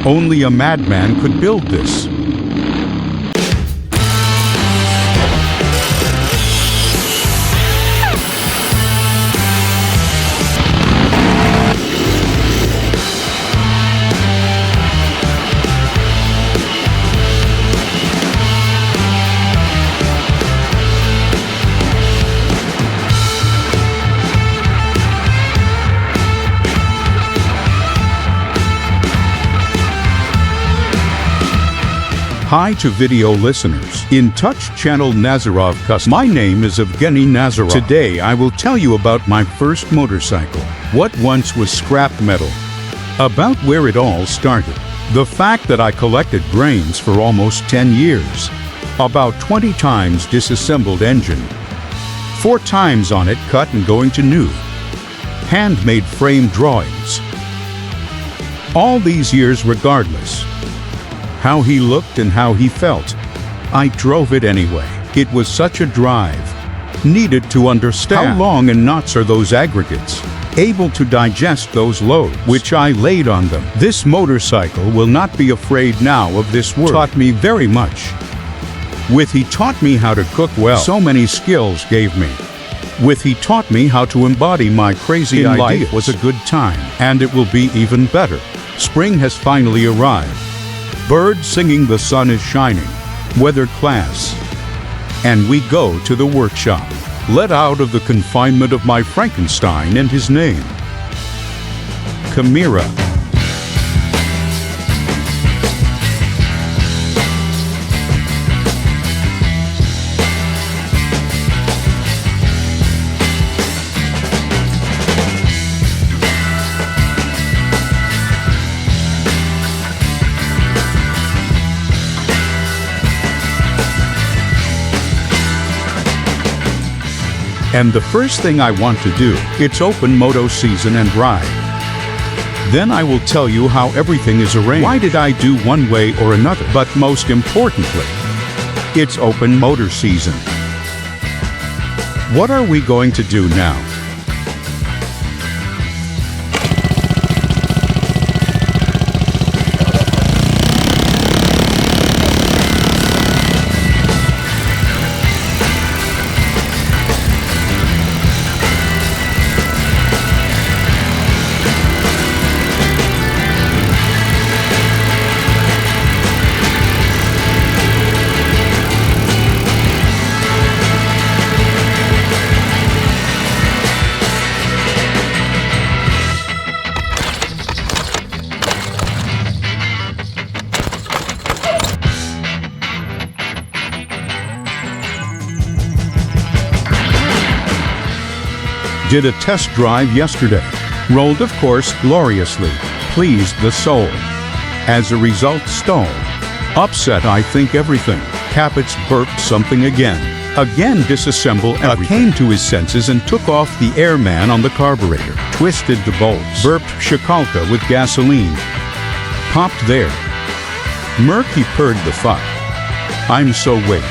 Only a madman could build this. Hi to video listeners. In Touch Channel Nazarov Custom. My name is Evgeny Nazarov. Today I will tell you about my first motorcycle, what once was scrap metal, about where it all started, the fact that I collected brains for almost 10 years, about 20 times disassembled engine, 4 times on it cut and going to new, handmade frame drawings. All these years regardless. How he looked and how he felt. I drove it anyway. It was such a drive. Needed to understand how long and knots are those aggregates, able to digest those loads, which I laid on them. This motorcycle will not be afraid now of this word. Taught me very much. With he taught me how to cook well. So many skills gave me. With he taught me how to embody my crazy ideas. Life was a good time, and it will be even better. Spring has finally arrived. Birds singing, the sun is shining, weather class. And we go to the workshop, let out of the confinement of my Frankenstein and his name, Chimera. And the first thing I want to do, it's open moto season and ride. Then I will tell you how everything is arranged. Why did I do one way or another? But most importantly, it's open motor season. What are we going to do now? Did a test drive yesterday. Rolled, of course, gloriously. Pleased the soul. As a result, stalled. Upset, I think everything. Capets burped something again. Again disassemble everything. Came to his senses and took off the airman on the carburetor. Twisted the bolts. Burped Shakalka with gasoline. Popped there. Murky purred the fuck. I'm so wait.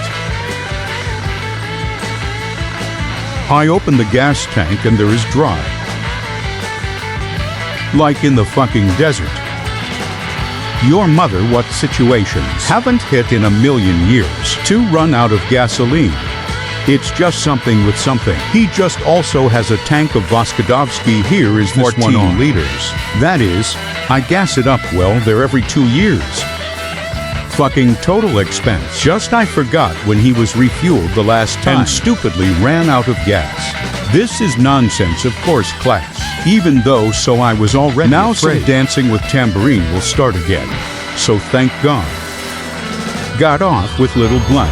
I open the gas tank and there is dry. Like in the fucking desert. Your mother, what situations haven't hit in a million years to run out of gasoline? It's just something with something. He just also has a tank of Voskadovsky. Here is 14 liters. That is, I gas it up well there every 2 years. Fucking total expense. Just I forgot when he was refueled the last time and stupidly ran out of gas. This is nonsense, of course, class. Even though so I was already now afraid. Some dancing with tambourine will start again. So thank God. Got off with little blunt.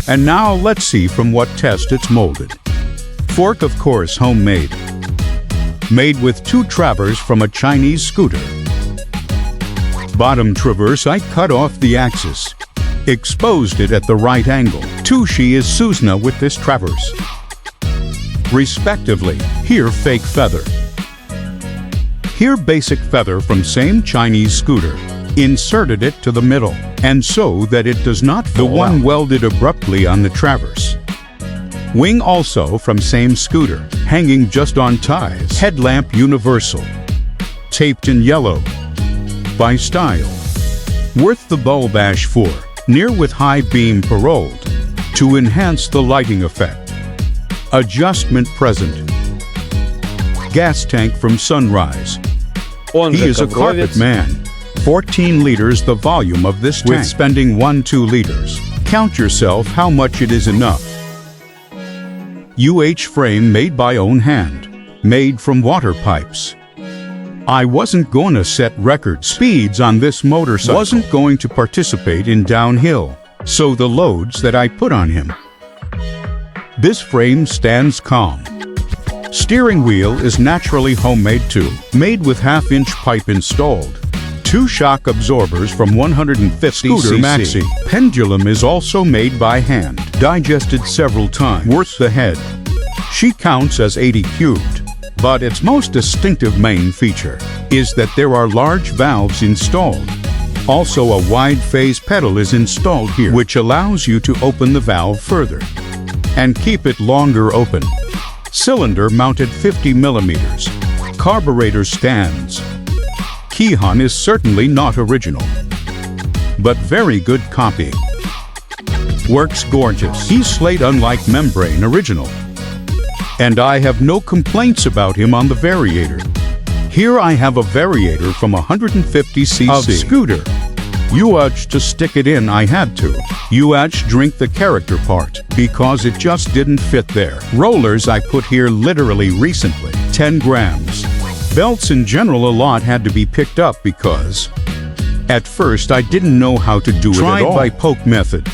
And now let's see from what test it's molded. Fork, of course, homemade. Made with 2 traverse from a Chinese scooter. Bottom traverse, I cut off the axis. Exposed it at the right angle. 2 she is Susna with this traverse. Respectively, here fake feather. Here basic feather from same Chinese scooter. Inserted it to the middle, and so that it does not fall. The one welded abruptly on the traverse. Wing also from same scooter, hanging just on ties. Headlamp universal. Taped in yellow. By style. Worth the bulb ash for, near with high beam paroled, to enhance the lighting effect. Adjustment present. Gas tank from Sunrise. He is a carpet man. 14 liters the volume of this tank. With spending 1-2 liters. Count yourself how much it is enough. frame made by own hand. Made from water pipes. I wasn't going to set record speeds on this motorcycle. Wasn't going to participate in downhill. So the loads that I put on him. This frame stands calm. Steering wheel is naturally homemade too. Made with 1/2-inch pipe installed. 2 shock absorbers from 150 Scooter Maxi. Pendulum is also made by hand. Digested several times. Worth the head. She counts as 80 cubed. But its most distinctive main feature is that there are large valves installed. Also a wide phase pedal is installed here, which allows you to open the valve further and keep it longer open. Cylinder mounted 50 millimeters. Carburetor stands. Keyhon is certainly not original, but very good copy. Works gorgeous. He's slate unlike membrane original. And I have no complaints about him on the variator. Here I have a variator from 150cc of scooter. To stick it in I had to. Drink the character part, because it just didn't fit there. Rollers I put here literally recently. 10 grams. Belts in general a lot had to be picked up because at first I didn't know how to do it at all. Tried by poke method.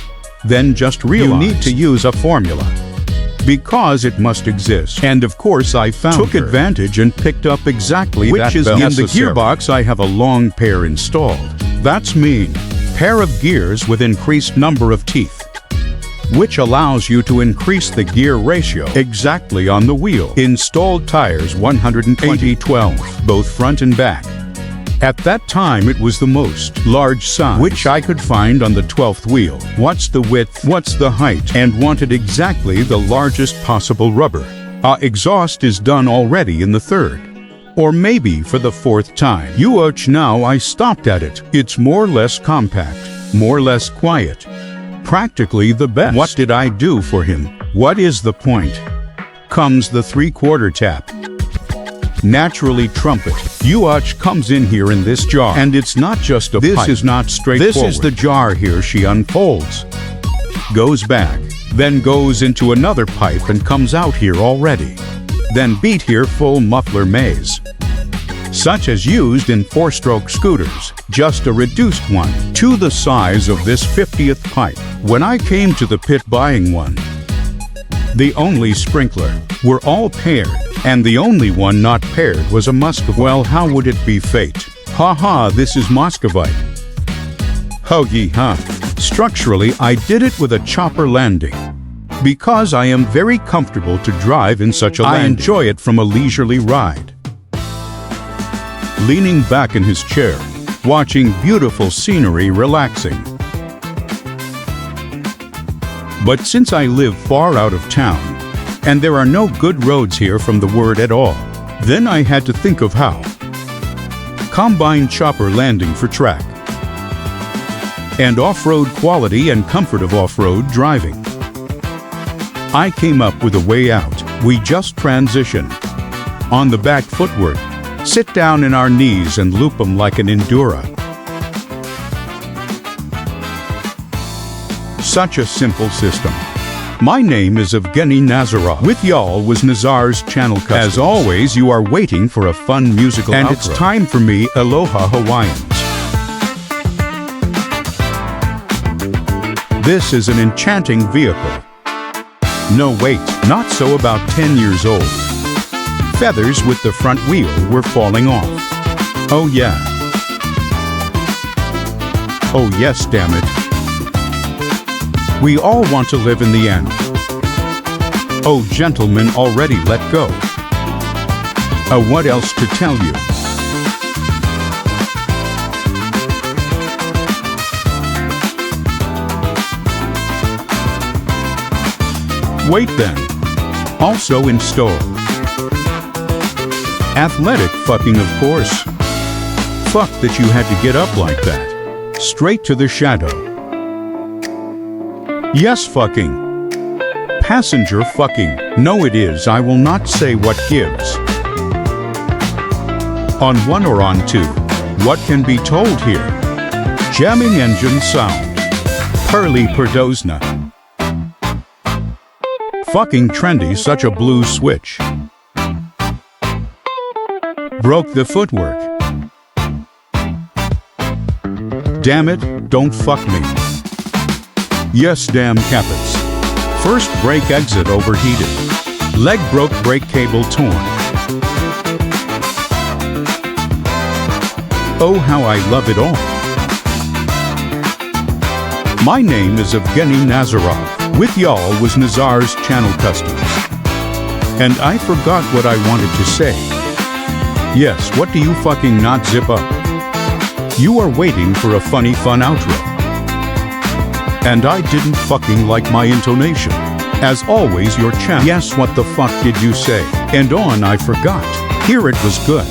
Then just realized you need to use a formula. Because it must exist. And of course I took advantage and picked up exactly that belt. In the gearbox I have a long pair installed. That's mean. Pair of gears with increased number of teeth, which allows you to increase the gear ratio exactly on the wheel. Installed tires 120/12, both front and back. At that time it was the most large size which I could find on the 12th wheel. What's the width, what's the height, and wanted exactly the largest possible rubber. Exhaust is done already in the 3rd. Or maybe for the 4th time. Now I stopped at it. It's more or less compact, more or less quiet. Practically the best. What did I do for him? What is the point? Comes the 3/4 tap. Naturally trumpet. Comes in here in this jar. And it's not just a pipe. This is not straightforward. This is the jar here she unfolds. Goes back. Then goes into another pipe and comes out here already. Then beat here full muffler maze. Such as used in 4-stroke scooters, just a reduced one, to the size of this 50th pipe. When I came to the pit buying one, the only sprinkler were all paired, and the only one not paired was a Muscovite. Well, how would it be fate? Haha, this is Muscovite. Hoagie, huh? Structurally, I did it with a chopper landing. Because I am very comfortable to drive in such a landing. I enjoy it from a leisurely ride. Leaning back in his chair, watching beautiful scenery, relaxing. But since I live far out of town, and there are no good roads here from the word at all, then I had to think of how. Combine chopper landing for track. And off-road quality and comfort of off-road driving. I came up with a way out. We just transition. On the back footwork, sit down in our knees and loop them like an Endura. Such a simple system. My name is Evgeny Nazarov. With y'all was Nazar's Channel Customs. As always, you are waiting for a fun musical outro. And it's time for me, Aloha Hawaiians. This is an enchanting vehicle. No wait, not so about 10 years old. Feathers with the front wheel were falling off. Oh yeah. Oh yes, damn it. We all want to live in the end. Oh, gentlemen already let go. What else to tell you? Wait then. Also in store. Athletic fucking, of course. Fuck that you had to get up like that. Straight to the shadow. Yes, fucking. Passenger fucking. No, it is. I will not say what gives. On one or on two. What can be told here? Jamming engine sound. Pearly Perdozna. Fucking trendy, such a blue switch. Broke the footwork. Damn it, don't fuck me. Yes, damn capets. First brake exit overheated. Leg broke, brake cable torn. Oh, how I love it all. My name is Evgeny Nazarov. With y'all was Nazar's Channel Customs. And I forgot what I wanted to say. Yes, what do you fucking not zip up? You are waiting for a funny fun outro. And I didn't fucking like my intonation. As always, your channel. Yes, what the fuck did you say? And on I forgot. Here it was good.